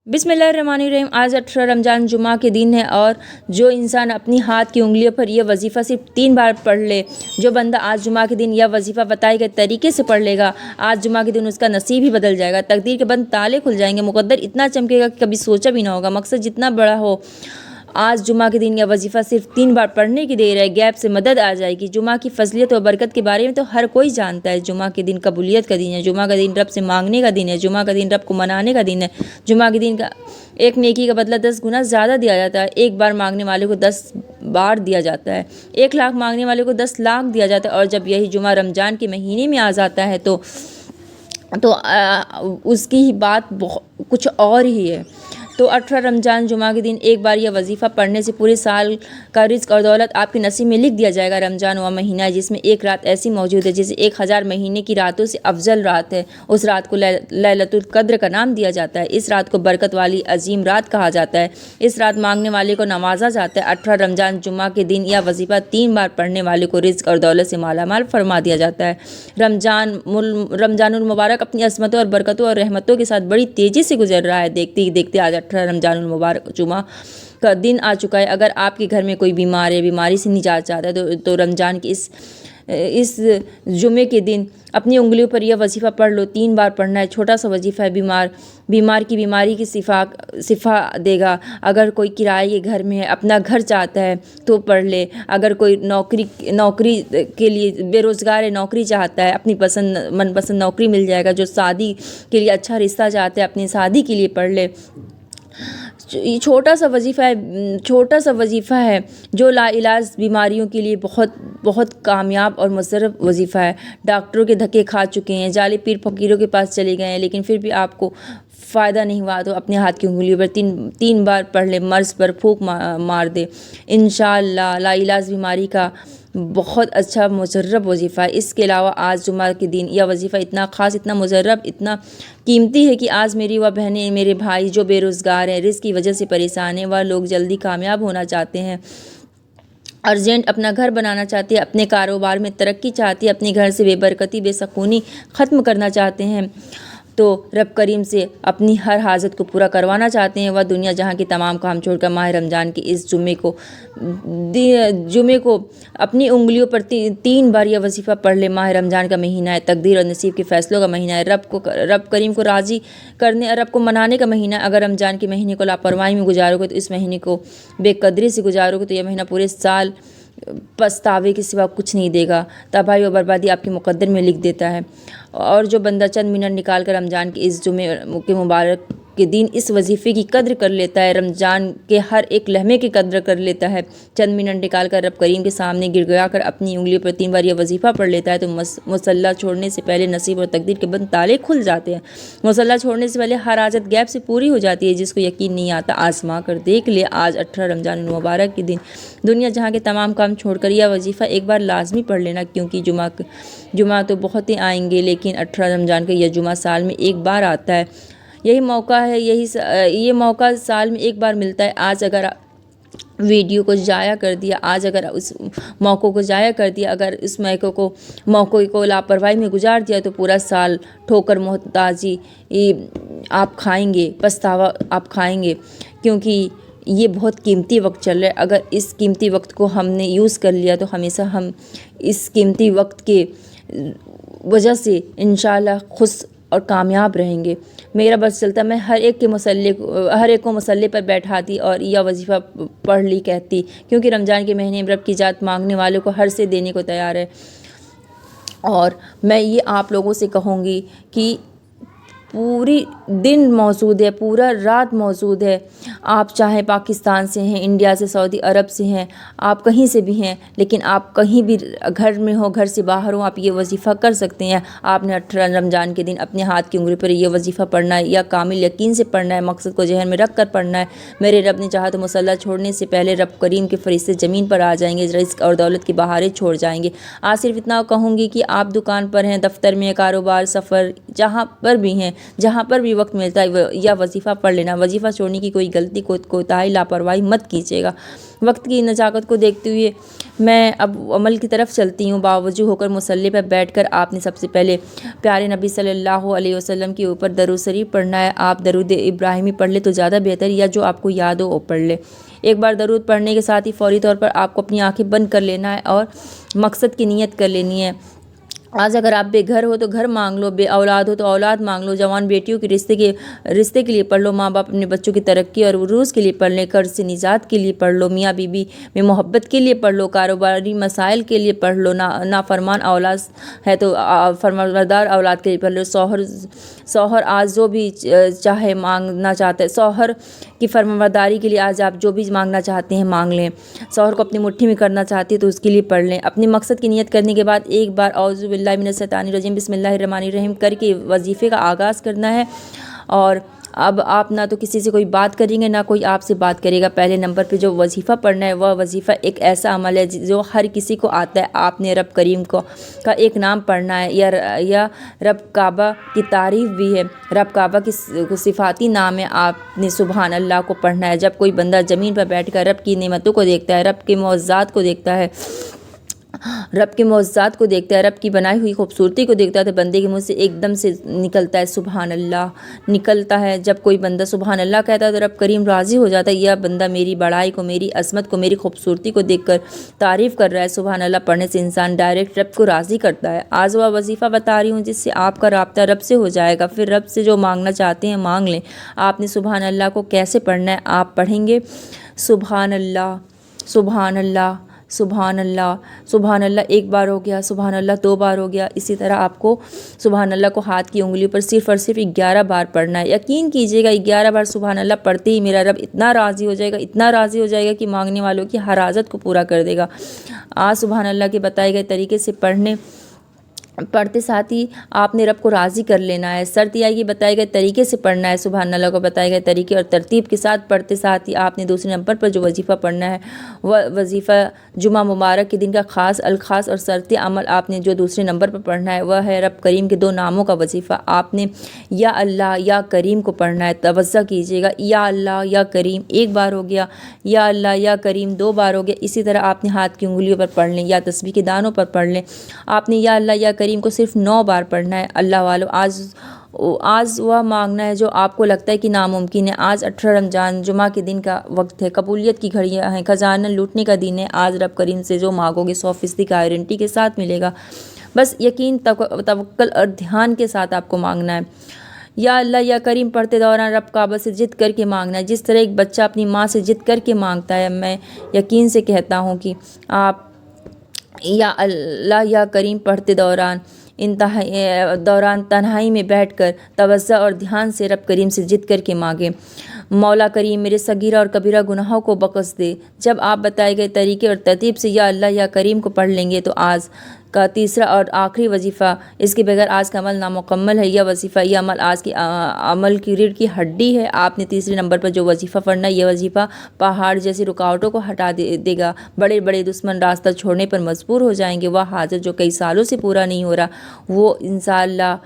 बिस्मिल्लाहिर्रहमानिर्रहीम। आज 18 रमज़ान जुमा के दिन है और जो इंसान अपनी हाथ की उंगलियों पर यह वजीफ़ा सिर्फ 3 बार पढ़ ले, जो बंदा आज जुमा के दिन यह वजीफ़ा बताए गए तरीके से पढ़ लेगा, आज जुमा के दिन उसका नसीब ही बदल जाएगा, तकदीर के बंद ताले खुल जाएंगे, मुक़द्दर इतना चमकेगा कि कभी सोचा भी ना होगा, मकसद जितना बड़ा हो। आज जुमा के दिन यह वजीफ़ा सिर्फ 3 बार पढ़ने की देर है, गैप से मदद आ जाएगी। जुमा की फजलियत और बरकत के बारे में तो हर कोई जानता है। जुमा के दिन कबूलियत का दिन है, जुमा का दिन रब से मांगने का दिन है, जुमा का दिन रब को मनाने का दिन है। जुमा के दिन का एक नेकी का बदला 10 गुना ज़्यादा दिया जाता है। एक बार मांगने वाले को 10 बार दिया जाता है, 1 लाख मांगने वाले को 10 लाख दिया जाता है। और जब यही जुमा रमज़ान के महीने में आ जाता है तो उसकी ही बात कुछ और ही है। तो 18 रमज़ान जुमा के दिन एक बार यह वजीफ़ा पढ़ने से पूरे साल का रिज़्क और दौलत आपके नसीब में लिख दिया जाएगा। रमज़ान वह महीना है जिसमें एक रात ऐसी मौजूद है जिसे 1000 महीने की रातों से अफजल रात है। उस रात को लैलतुल क़द्र का नाम दिया जाता है। इस रात को बरकत वाली अजीम रात कहा जाता है। इस रात मांगने वाले को नवाजा जाता है। 18 रमज़ान जुमा के दिन यह वजीफ़ा 3 बार पढ़ने वाले को रिज़्क और दौलत से मालामाल फरमा दिया जाता है। रमज़ानुल मुबारक अपनी अज़मतों और बरकतों और रहमतों के साथ बड़ी तेज़ी से गुजर रहा है। देखते ही देखते आज 18 रमज़ानुल मुबारक जुमा का दिन आ चुका है। अगर आपके घर में कोई बीमार है, बीमारी से निजात चाहता है तो रमज़ान की इस जुमे के दिन अपनी उंगलियों पर यह वजीफ़ा पढ़ लो। 3 बार पढ़ना है, छोटा सा वजीफ़ा है। बीमार की बीमारी की शिफा देगा। अगर कोई किराए के घर में है, अपना घर चाहता है तो पढ़ ले। अगर कोई नौकरी के लिए बेरोज़गार है, नौकरी चाहता है, अपनी मनपसंद नौकरी मिल जाएगा। जो शादी के लिए अच्छा रिश्ता चाहते हैं, अपनी शादी के लिए पढ़ ले। छोटा सा वजीफ़ा है जो लाइलाज बीमारियों के लिए बहुत कामयाब और मुशर्रफ वजीफ़ा है। डॉक्टरों के धक्के खा चुके हैं, जाली पीर फकीरों के पास चले गए हैं, लेकिन फिर भी आपको फ़ायदा नहीं हुआ तो अपने हाथ की उंगलियों पर 3 बार पढ़ ले। मर्ज़ पर फूंक मार दे, इंशाअल्लाह लाइलाज बीमारी का बहुत अच्छा मुशर्रफ वजीफ़ा है। इसके अलावा आज जुमा के दिन यह वजीफ़ा इतना ख़ास, इतना मुशर्रफ, इतना कीमती है कि आज मेरी वह बहनें, मेरे भाई जो बेरोज़गार हैं, रिज़्क की वजह से परेशान हैं, वह लोग जल्दी कामयाब होना चाहते हैं, अर्जेंट अपना घर बनाना चाहते हैं, अपने कारोबार में तरक्की चाहती है, अपने घर से बेबरकती बेसकूनी ख़त्म करना चाहते हैं, तो रब करीम से अपनी हर हाजत को पूरा करवाना चाहते हैं। वह दुनिया जहाँ के तमाम काम छोड़कर माह रमज़ान के इस जुमे को अपनी उंगलियों पर 3 बार यह वजीफ़ा पढ़ ले। माह रमज़ान का महीना है, तकदीर और नसीब के फ़ैसलों का महीना है, रब करीम को राज़ी करने और रब को मनाने का महीना है। अगर रमज़ान के महीने को लापरवाही में गुजारोगे तो इस महीने को बेकदरी से गुजारोगे तो यह महीना पूरे साल पछतावे के सिवा कुछ नहीं देगा। तबाही और बर्बादी आपके मुक़द्दर में लिख देता है। और जो बंदा चंद मिनट निकाल कर रमज़ान के इस जुमे के मुबारक के दिन इस वजीफ़े की कद्र कर लेता है, रमज़ान के हर एक लम्हे की कद्र कर लेता है, चंद मिनट निकाल कर रब करीम के सामने गिड़गिड़ा कर अपनी उंगलियों पर 3 बार यह वजीफ़ा पढ़ लेता है तो मुसल्ला छोड़ने से पहले नसीब और तकदीर के बंद ताले खुल जाते हैं। मुसल्ला छोड़ने से पहले हर हाजत गैप से पूरी हो जाती है। जिसको यकीन नहीं आता आजमा कर देख ले। आज 18 रमज़ान मुबारक के दिन दुनिया जहाँ के तमाम काम छोड़कर यह वजीफ़ा एक बार लाजमी पढ़ लेना, क्योंकि जुमा तो बहुत ही आएंगे, लेकिन 18 रमज़ान का यह जुमा साल में एक बार आता है। यही मौका है, ये मौका साल में एक बार मिलता है। आज अगर वीडियो को ज़ाया कर दिया, आज अगर उस मौक़ों को ज़ाया कर दिया, अगर इस मौक़ों को लापरवाही में गुजार दिया तो पूरा साल ठोकर मोहताजी आप खाएंगे, पछतावा आप खाएंगे, क्योंकि ये बहुत कीमती वक्त चल रहा है। अगर इस कीमती वक्त को हमने यूज़ कर लिया तो हमेशा हम इस कीमती वक्त के वजह से इंशाअल्लाह खुश और कामयाब रहेंगे। मेरा बस चलता, मैं हर एक को मसल्ले पर बैठाती और यह वजीफ़ा पढ़ ली कहती, क्योंकि रमज़ान के महीने में रब की जात मांगने वालों को हर से देने को तैयार है। और मैं ये आप लोगों से कहूँगी कि पूरी दिन मौजूद है, पूरा रात मौजूद है। आप चाहे पाकिस्तान से हैं, इंडिया से, सऊदी अरब से हैं, आप कहीं से भी हैं, लेकिन आप कहीं भी घर में हो, घर से बाहर हो, आप ये वजीफ़ा कर सकते हैं। आपने 18 रमज़ान के दिन अपने हाथ की उंगली पर यह वजीफ़ा पढ़ना है, या कामिल यकीन से पढ़ना है, मकसद को जहन में रख कर पढ़ना है। मेरे रब ने चाहा तो मुसल्ला छोड़ने से पहले रब करीम के फरिश्ते ज़मीन पर आ जाएंगे, रिज़्क और दौलत की बहारें छोड़ जाएंगे। आज सिर्फ इतना कहूँगी कि आप दुकान पर हैं, दफ्तर में, कारोबार, सफ़र, जहाँ पर भी हैं, जहाँ पर भी वक्त मिलता है या वजीफ़ा पढ़ लेना। वजीफ़ा छोड़ने की कोई गलती कोताही लापरवाही मत कीजिएगा। वक्त की नज़ाकत को देखते हुए मैं अब अमल की तरफ चलती हूँ। बावजू होकर मुसल्ले पर बैठकर आपने सबसे पहले प्यारे नबी सल्लल्लाहु अलैहि वसल्लम के ऊपर दरूद शरीफ पढ़ना है। आप दरूद इब्राहिमी पढ़ ले तो ज़्यादा बेहतर, या जो आपको याद हो वो पढ़ ले। एक बार दरूद पढ़ने के साथ ही फ़ौरी तौर पर आपको अपनी आंखें बंद कर लेना है और मकसद की नियत कर लेनी है। आज अगर आप बेघर हो तो घर मांग लो, बे औलाद हो तो औलाद मांग लो, जवान बेटियों के रिश्ते के लिए पढ़ लो, माँ बाप अपने बच्चों की तरक्की और उरूज़ के लिए पढ़ लें, कर्ज से निजात के लिए पढ़ लो, मियाँ बीबी में मोहब्बत के लिए पढ़ लो, कारोबारी मसाइल के लिए पढ़ लो, नाफरमान औलाद है तो फरमाबरदार औलाद के लिए पढ़ लो। शौहर आज जो भी चाहे मांगना चाहता है, शौहर की फरमाबरदारी के लिए आज आप जो भी मांगना चाहते हैं मांग लें। शौहर को अपनी मुट्ठी में करना चाहती है तो उसके लिए पढ़ लें। अपने मकसद की नियत करने के बाद एक बार औज़ु बिल्लाहि मिनश शैतानिर रजीम बिस्मिल्लाहिर्रहमानिर्रहीम करके वजीफ़े का आगाज़ करना है। और अब आप ना तो किसी से कोई बात करेंगे ना कोई आपसे बात करेगा। पहले नंबर पे जो वजीफ़ा पढ़ना है वह वजीफ़ा एक ऐसा अमल है जो हर किसी को आता है। आपने रब करीम का एक नाम पढ़ना है या रब काबा की तारीफ़ भी है, रब काबा की सिफाती नाम है। आपने सुबहान अल्लाह को पढ़ना है। जब कोई बंदा ज़मीन पर बैठकर रब की नेमतों को देखता है, रब के मुअज़्ज़ात को देखता है, रब के मुअज़्ज़ात को देखता है, रब की बनाई हुई खूबसूरती को देखता है, तो बंदे के मुंह से एकदम से निकलता है सुबहान अल्लाह निकलता है। जब कोई बंदा सुबहान अल्लाह कहता है तो रब करीम राज़ी हो जाता है। यह बंदा मेरी बड़ाई को, मेरी असमत को, मेरी खूबसूरती को देखकर तारीफ़ कर रहा है। सुबहान अल्लाह पढ़ने से इंसान डायरेक्ट रब को राज़ी करता है। आज वह वजीफ़ा बता रही हूँ जिससे आपका राब्ता रब से हो जाएगा। फिर रब से जो मांगना चाहते हैं मांग लें। आपने सुबहान अल्लाह को कैसे पढ़ना है? आप पढ़ेंगे सुबहान अल्लाह, सुबहान अल्लाह, सुबहान अल्लाह, सुबहान अल्लाह। एक बार हो गया, सुबहान अल्लाह 2 बार हो गया। इसी तरह आपको सुबहान अल्लाह को हाथ की उंगलियों पर सिर्फ़ और सिर्फ 11 बार पढ़ना है। यकीन कीजिएगा 11 बार सुबहान अल्लाह पढ़ते ही मेरा रब इतना राज़ी हो जाएगा, इतना राज़ी हो जाएगा कि मांगने वालों की हर हाजत को पूरा कर देगा। आज सुबहान अल्लाह के बताए गए तरीके से पढ़ते साथ ही आपने रब को राज़ी कर लेना है। शर्त यह है कि बताए गए तरीके से पढ़ना है। सुबहान अल्लाह को बताए गए तरीके और तरतीब के साथ पढ़ते साथ ही आपने दूसरे नंबर पर जो वजीफ़ा पढ़ना है वह वजीफ़ा जुमा मुबारक के दिन का ख़ास अलख़ास और शर्ती अमल आपने जो दूसरे नंबर पर पढ़ना है वह है रब करीम के 2 नामों का वजीफ़ा। आपने या अल्लाह या करीम को पढ़ना है। तवज्जो कीजिएगा, या अल्लाह या करीम 1 बार हो गया, या अल्लाह या करीम 2 बार हो गया। इसी तरह आपने हाथ की उंगलियों पर पढ़ लें या तस्बीह के दानों पर पढ़ लें। आपने या अल्लाह या करीम को सिर्फ 9 बार पढ़ना है। अल्लाह वालों आज वह मांगना है जो आपको लगता है कि नामुमकिन है। आज 18 रमज़ान जुमा के दिन का वक्त है, कबूलियत की घड़ियाँ हैं, खजाना लूटने का दिन है। आज रब करीम से जो मांगोगे 100% गारंटी के साथ मिलेगा। बस यकीन, तवक्कल और ध्यान के साथ आपको मांगना है। या अल्लाह या करीम पढ़ते दौरान रब काबा से जिद करके मांगना है। जिस तरह एक बच्चा अपनी माँ से जिद करके मांगता है, मैं यकीन से कहता हूँ कि आप या अल्लाह या करीम पढ़ते दौरान तन्हाई में बैठकर तवज्जो और ध्यान से रब करीम से जिद करके मांगे। मौला करीम मेरे सगीरा और कबीरा गुनाहों को बख्श दे। जब आप बताए गए तरीके और तरतीब से या अल्लाह या करीम को पढ़ लेंगे तो आज का तीसरा और आखिरी वजीफ़ा, इसके बगैर आज का अमल नामुकम्मल है। यह वजीफ़ा, यह अमल आज की अमल की रीढ़ की हड्डी है। आपने तीसरे नंबर पर जो वजीफ़ा पढ़ना है, यह वजीफ़ा पहाड़ जैसी रुकावटों को हटा देगा। बड़े बड़े दुश्मन रास्ता छोड़ने पर मजबूर हो जाएंगे। वह हाजत जो कई सालों से पूरा नहीं हो रहा, वो इंशाअल्लाह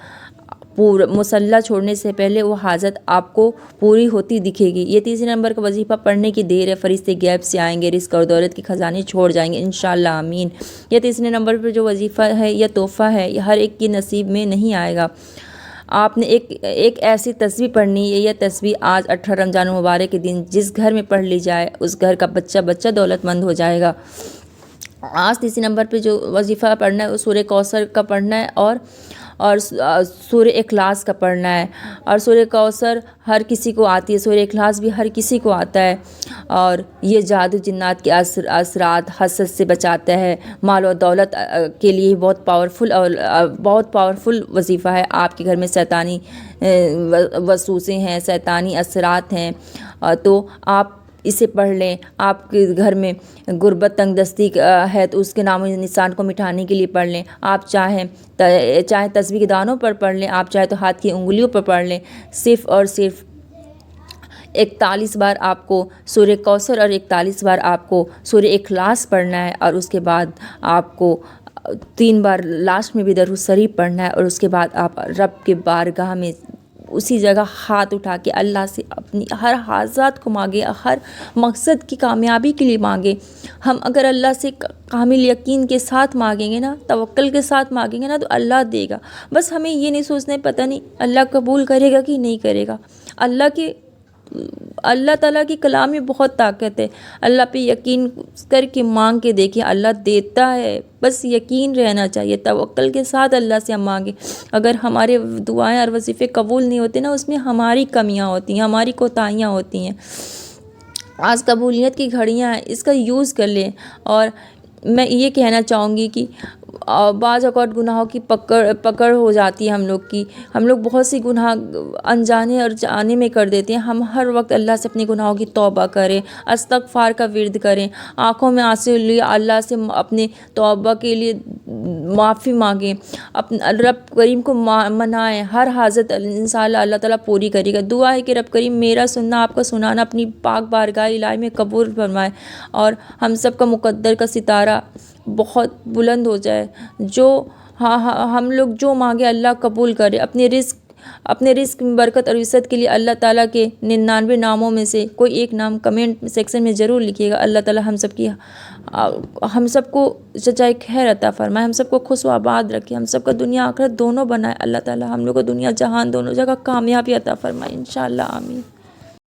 मुसल्ला छोड़ने से पहले वो हाजत आपको पूरी होती दिखेगी। ये तीसरे नंबर का वजीफ़ा पढ़ने की देर है, फरिश्ते गैब से आएंगे, रिस्क और दौलत के खजाने छोड़ जाएंगे इंशाअल्लाह आमीन। यह तीसरे नंबर पर जो वजीफ़ा है यह तोहफ़ा है, यह हर एक की नसीब में नहीं आएगा। आपने एक ऐसी तस्बीह पढ़नी है। यह तस्बीह आज 18 रमज़ान मुबारक के दिन जिस घर में पढ़ ली जाए उस घर का बच्चा दौलतमंद हो जाएगा। आज तीसरे नंबर पे जो वजीफ़ा पढ़ना है वो सूरह कौसर का पढ़ना है और सूरह इखलास का पढ़ना है। और सूरह कौसर हर किसी को आती है, सूरह इखलास भी हर किसी को आता है। और ये जादू जिन्नात के असरात हसद से बचाता है। माल और दौलत के लिए बहुत पावरफुल वजीफ़ा है। आपके घर में शैतानी वसूसे हैं, शैतानी असरात हैं, तो आप इसे पढ़ लें। आपके घर में गुर्बत तंगदस्ती है तो उसके नाम निशान को मिटाने के लिए पढ़ लें। आप चाहे तस्बीह के दानों पर पढ़ लें, आप चाहे तो हाथ की उंगलियों पर पढ़ लें। सिर्फ़ और सिर्फ 41 बार आपको सूरह कौसर और 41 बार आपको सूरह इखलास पढ़ना है। और उसके बाद आपको 3 बार लास्ट में भी दरूद शरीफ पढ़ना है। और उसके बाद आप रब के बारगाह में اسی جگہ ہاتھ اٹھا کے اللہ سے اپنی ہر حاجات کو مانگے، ہر مقصد کی کامیابی کے لیے مانگے۔ ہم اگر اللہ سے کامل یقین کے ساتھ مانگیں گے نا، توکل کے ساتھ مانگیں گے نا، تو اللہ دے گا۔ بس ہمیں یہ نہیں سوچنا ہے پتہ نہیں اللہ قبول کرے گا کہ نہیں کرے گا۔ اللہ تعالیٰ کی کلام میں بہت طاقت ہے۔ اللہ پہ یقین کر کے مانگ کے دیکھیں، اللہ دیتا ہے، بس یقین رہنا چاہیے، توکل کے ساتھ اللہ سے ہم مانگیں۔ اگر ہمارے دعائیں اور وظیفے قبول نہیں ہوتے نا، اس میں ہماری کمیاں ہوتی ہیں، ہماری کوتاہیاں ہوتی ہیں۔ آج قبولیت کی گھڑیاں ہیں، اس کا یوز کر لیں۔ اور میں یہ کہنا چاہوں گی کہ بعض اوقات گناہوں کی پکڑ ہو جاتی ہے ہم لوگ بہت سی گناہ انجانے اور جانے میں کر دیتے ہیں۔ ہم ہر وقت اللہ سے اپنے گناہوں کی توبہ کریں، استغفار کا ورد کریں، آنکھوں میں آنسو لیے اللہ سے اپنے توبہ کے لیے معافی مانگیں، رب کریم کو منائیں۔ ہر حاجت انشاءاللہ اللہ تعالیٰ پوری کرے گا۔ دعا ہے کہ رب کریم میرا سننا، آپ کا سنانا اپنی پاک بارگاہ الہی میں قبول فرمائے، اور ہم سب کا مقدر کا ستارہ بہت بلند ہو جائے۔ ہم لوگ جو مانگے اللہ قبول کرے۔ اپنے رزق میں برکت اور وسعت کے لیے اللہ تعالیٰ کے 99 ناموں میں سے کوئی ایک نام کمنٹ سیکشن میں ضرور لکھیے گا۔ اللہ تعالیٰ ہم سب کو سچائی خیر عطا فرمائے، ہم سب کو خوش و آباد رکھے، ہم سب کا دنیا آخرت دونوں بنائے۔ اللہ تعالیٰ ہم لوگ کو دنیا جہان دونوں جگہ کامیابی عطا فرمائے، انشاءاللہ آمین۔